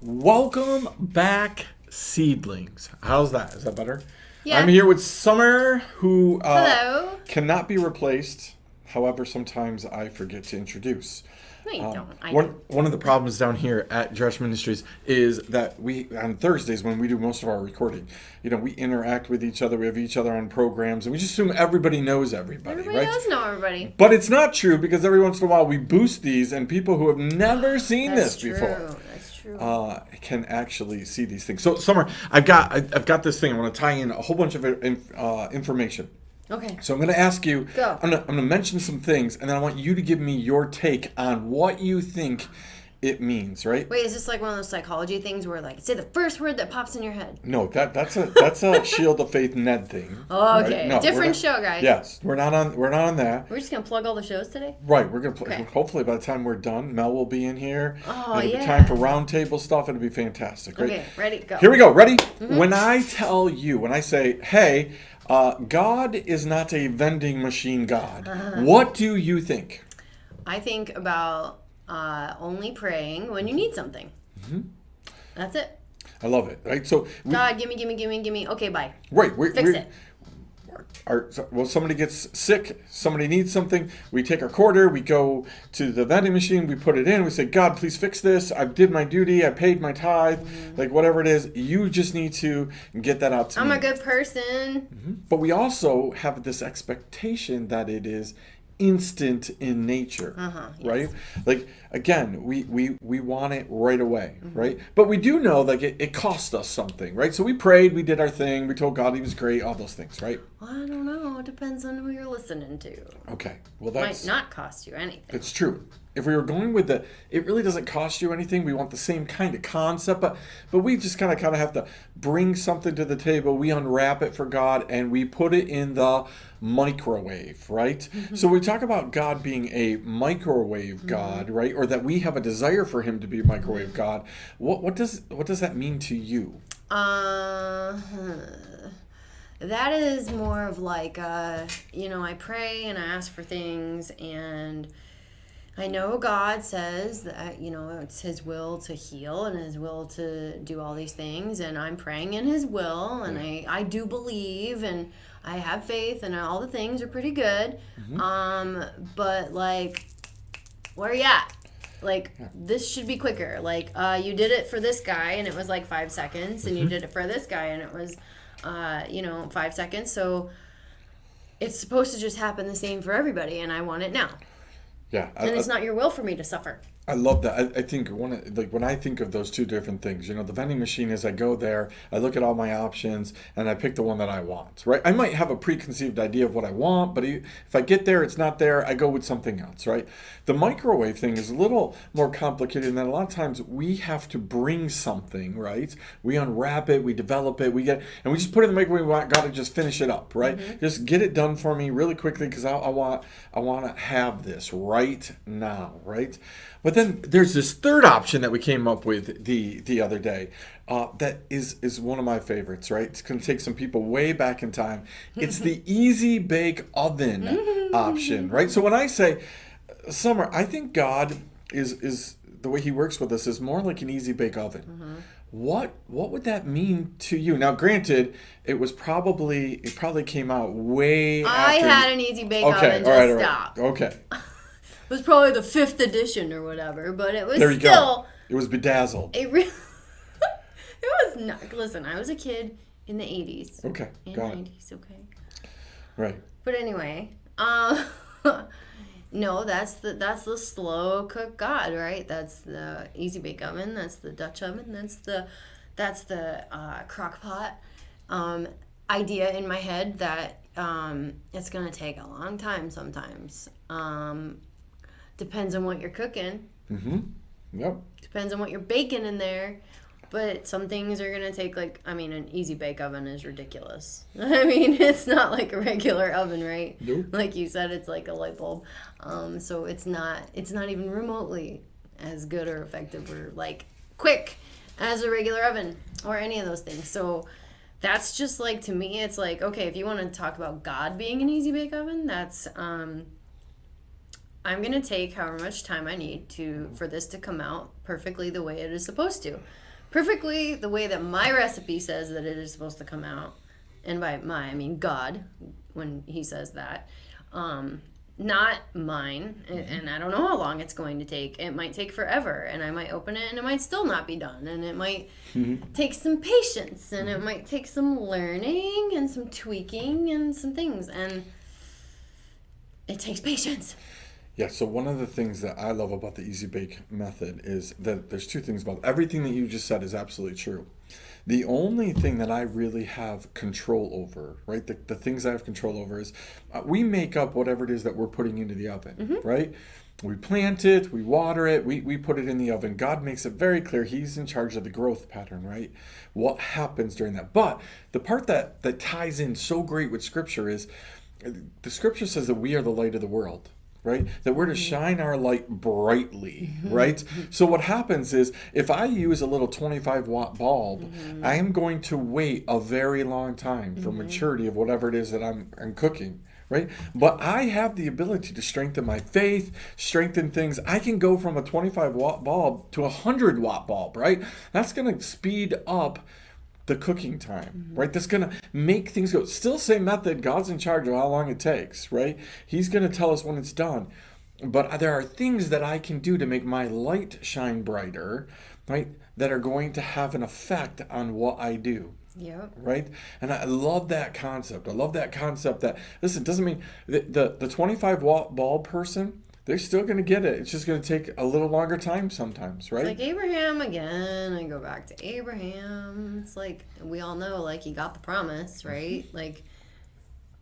Welcome back, seedlings. How's that? Is that better? Yeah. I'm here with Summer, who Hello. cannot be replaced. However, sometimes I forget to introduce. No, you don't. I One of the problems down here at Dresh Ministries is that we, on Thursdays when we do most of our recording, we interact with each other. We have each other on programs, and we just assume everybody knows everybody, Everybody right? does know everybody. But it's not true, because every once in a while we boost these, and people who have never seen That's this true. before That's true. can actually see these things. So, Summer, I've got this thing. I want to tie in a whole bunch of information. Okay. So I'm going to ask you. Go. I'm going to mention some things, and then I want you to give me your take on what you think it means. Right? Wait, is this like one of those psychology things where like say the first word that pops in your head? No, that's a Shield of Faith Ned thing. Oh, okay. Right? No, Different show, guys. Yes, we're not on that. We're just gonna plug all the shows today. Right, we're gonna play. Okay. Hopefully, by the time we're done, Mel will be in here. Oh, It'll yeah. be time for roundtable stuff. It'll be fantastic. Right? Okay, ready, go. Here we go. Ready? When I say, hey, God is not a vending machine God, what do you think? I think about only praying when you need something. That's it. I love it. Right? So, God, gimme. Okay, bye. right. Fix it. Somebody gets sick, somebody needs something, we take our quarter, we go to the vending machine, we put it in, we say, God, please fix this. I did my duty, I paid my tithe, like whatever it is, you just need to get that out to me. I'm a good person. But we also have this expectation that it is instant in nature, right? Like, again, we want it right away, right? But we do know like it cost us something, right? So we prayed, we did our thing, we told God he was great, all those things, right? Well, I don't know. It depends on who you're listening to. Okay, well Might not cost you anything. it's true. If we were going with it really doesn't cost you anything. We want the same kind of concept, but we just kind of have to bring something to the table. We unwrap it for God and we put it in the microwave, right? So we talk about God being a microwave God, right? Or that we have a desire for him to be a microwave God. What does that mean to you? That is more of like, I pray and I ask for things, and I know God says that, it's his will to heal and his will to do all these things, and I'm praying in his will, and I do believe, and I have faith, and all the things are pretty good. But like, where are you at? Like, this should be quicker. Like, you did it for this guy, and it was like 5 seconds, and you did it for this guy, and it was 5 seconds. So it's supposed to just happen the same for everybody, and I want it now. Yeah. And it's not your will for me to suffer. I love that. I think when I think of those two different things, the vending machine is I go there, I look at all my options, and I pick the one that I want, right? I might have a preconceived idea of what I want, but if I get there, it's not there, I go with something else, right? The microwave thing is a little more complicated in that a lot of times we have to bring something, right? We unwrap it, we develop it, and we just put it in the microwave. We want God to just finish it up, right? Just get it done for me really quickly because I want to have this right now, right? But then there's this third option that we came up with the other day that is one of my favorites, right? It's going to take some people way back in time. It's the easy bake oven option, right? So when I say, Summer, I think God is the way he works with us is more like an easy bake oven. What would that mean to you? Now, granted, it probably came out way after. I had an easy bake oven, just stop. Okay. It was probably the 5th edition or whatever, but it was There you still. go. It was bedazzled. It was not. Listen, I was a kid in the 80s. Okay, And got it. 90s, okay. Right. But anyway, no, that's the slow cook God, right? That's the easy bake oven. That's the Dutch oven. That's the crock pot idea in my head that it's gonna take a long time sometimes. Depends on what you're cooking. Yep. Depends on what you're baking in there. But some things are going to take an easy bake oven is ridiculous. I mean, it's not like a regular oven, right? Nope. Like you said, it's like a light bulb. So it's not even remotely as good or effective or like quick as a regular oven or any of those things. So that's just like, to me, it's like, okay, if you want to talk about God being an easy bake oven, that's I'm going to take however much time I need for this to come out perfectly the way it is supposed to. perfectly the way that my recipe says that it is supposed to come out. And by my, I mean God, when he says that. Not mine. And I don't know how long it's going to take. It might take forever. And I might open it and it might still not be done. And it might take some patience. And it might take some learning and some tweaking and some things. And it takes patience. Yeah, so one of the things that I love about the Easy Bake method is that there's two things about it. Everything that you just said is absolutely true. The only thing that I really have control over, right, the things I have control over is we make up whatever it is that we're putting into the oven, right? We plant it, we water it, we put it in the oven. God makes it very clear he's in charge of the growth pattern, right? What happens during that. But the part that ties in so great with Scripture is the Scripture says that we are the light of the world. Right? That we're to shine our light brightly, right? So what happens is if I use a little 25-watt bulb, I am going to wait a very long time for maturity of whatever it is that I'm cooking, right? But I have the ability to strengthen my faith, strengthen things. I can go from a 25-watt bulb to a 100-watt bulb, right? That's going to speed up the cooking time, right? That's going to make things go. Still same method. God's in charge of how long it takes, right? He's going to tell us when it's done. But there are things that I can do to make my light shine brighter, right? That are going to have an effect on what I do. Yep. Right? And I love that concept. I love that concept that, listen, it doesn't mean the 25-watt bulb person, they're still going to get it. It's just going to take a little longer time sometimes, right? It's like Abraham again. I go back to Abraham. It's like, we all know, like, he got the promise, right? Like,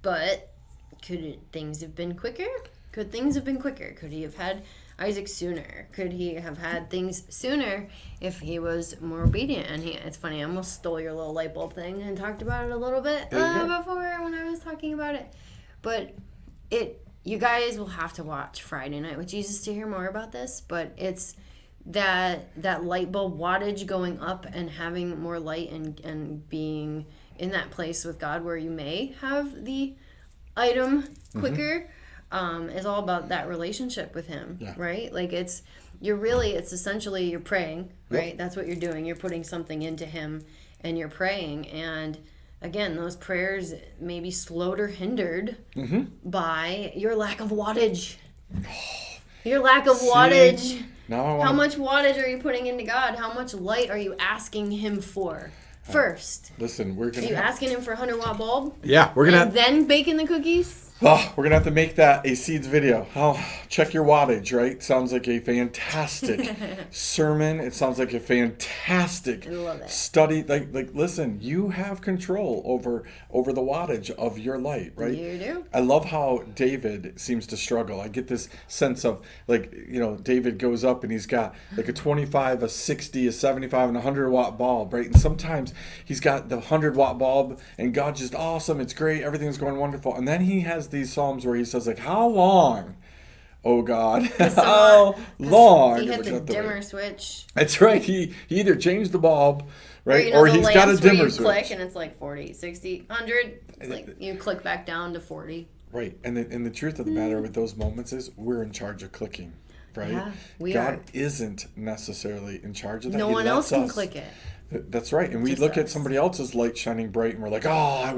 but things have been quicker? Could things have been quicker? Could he have had Isaac sooner? Could he have had things sooner if he was more obedient? And it's funny, I almost stole your little light bulb thing and talked about it a little bit before when I was talking about it. But you guys will have to watch Friday Night with Jesus to hear more about this, but it's that light bulb wattage going up and having more light and being in that place with God where you may have the item quicker is all about that relationship with him, right? Like it's essentially you're praying, right? Yep. That's what you're doing. You're putting something into him and you're praying, and again, those prayers may be slowed or hindered by your lack of wattage. Your lack of wattage. How much wattage are you putting into God? How much light are you asking him for first? Listen, we're going to... Are you asking him for a 100-watt bulb? Yeah, we're going to... And then baking the cookies? Oh, we're going to have to make that a Seeds video. Check your wattage, right? Sounds like a fantastic sermon. It sounds like a fantastic study. Like, listen, you have control over the wattage of your light, right? You do. I love how David seems to struggle. I get this sense of, like, David goes up and he's got like a 25, a 60, a 75, and a 100-watt bulb, right? And sometimes he's got the 100-watt bulb and God's just awesome. It's great. Everything's going wonderful. And then he has these Psalms where he says, like, how long, oh God, how long? He hit the dimmer switch. That's right. He either changed the bulb, right, or he's got a dimmer switch. Click and it's like 40, 60, 100. It's like you click back down to 40. Right. And the truth of the matter with those moments is we're in charge of clicking. Right? Yeah, we God are. isn't necessarily in charge of that. No one else can click it. That's right. And we look at somebody else's light shining bright and we're like, oh, I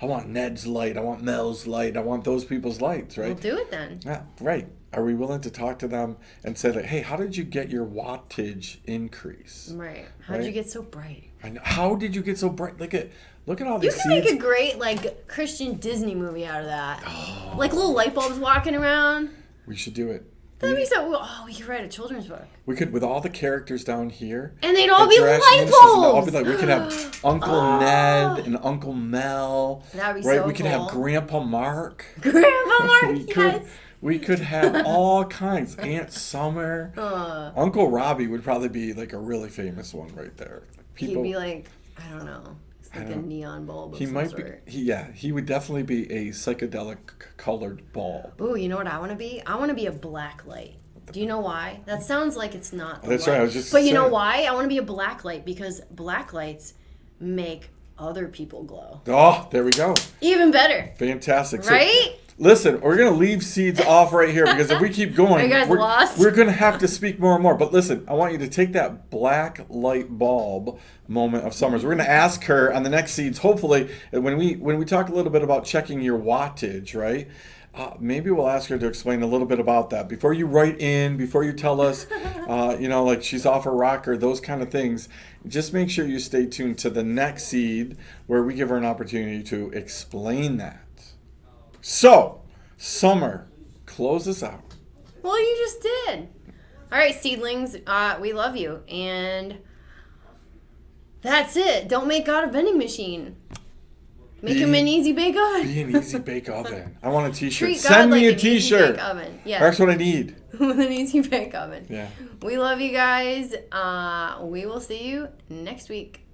want Ned's light. I want Mel's light. I want those people's lights, right? We'll do it then. Yeah, right. Are we willing to talk to them and say, like, hey, how did you get your wattage increase? Right. How did you get so bright? I know. How did you get so bright? Look at all these seeds. You can make a great, like, Christian Disney movie out of that. Oh. Like little light bulbs walking around. We should do it. That'd be so... Oh, we could write a children's book. We could, with all the characters down here. And they'd all be light bulbs! We could have Uncle Ned and Uncle Mel. That'd be right? so We could have Grandpa Mark. Grandpa Mark, We could have all kinds. Aunt Summer. Uncle Robbie would probably be like a really famous one right there. He'd be like, I don't know. Like a neon bulb of some sort. He would definitely be a psychedelic colored bulb. Ooh, you know what I want to be? I want to be a black light. Do you know why? That sounds like it's not the That's light. Right, I was just But you know why? I want to be a black light because black lights make other people glow. Oh, there we go. Even better. Fantastic. Right? Listen, we're going to leave seeds off right here because if we keep going, Are you guys lost? we're going to have to speak more and more. But listen, I want you to take that black light bulb moment of Summers. We're going to ask her on the next seeds, hopefully, when we talk a little bit about checking your wattage, right? Maybe we'll ask her to explain a little bit about that. Before you write in, before you tell us, like she's off her rocker, those kind of things, just make sure you stay tuned to the next seed where we give her an opportunity to explain that. So, Summer, close us out. Well, you just did. All right, seedlings, we love you. And that's it. Don't make God a vending machine. Make him an easy bake oven. Be an easy bake oven. I want a t-shirt. Treat God Send me like a an easy t-shirt. bake oven. Yeah. That's what I need. With an easy bake oven. Yeah. We love you guys. We will see you next week.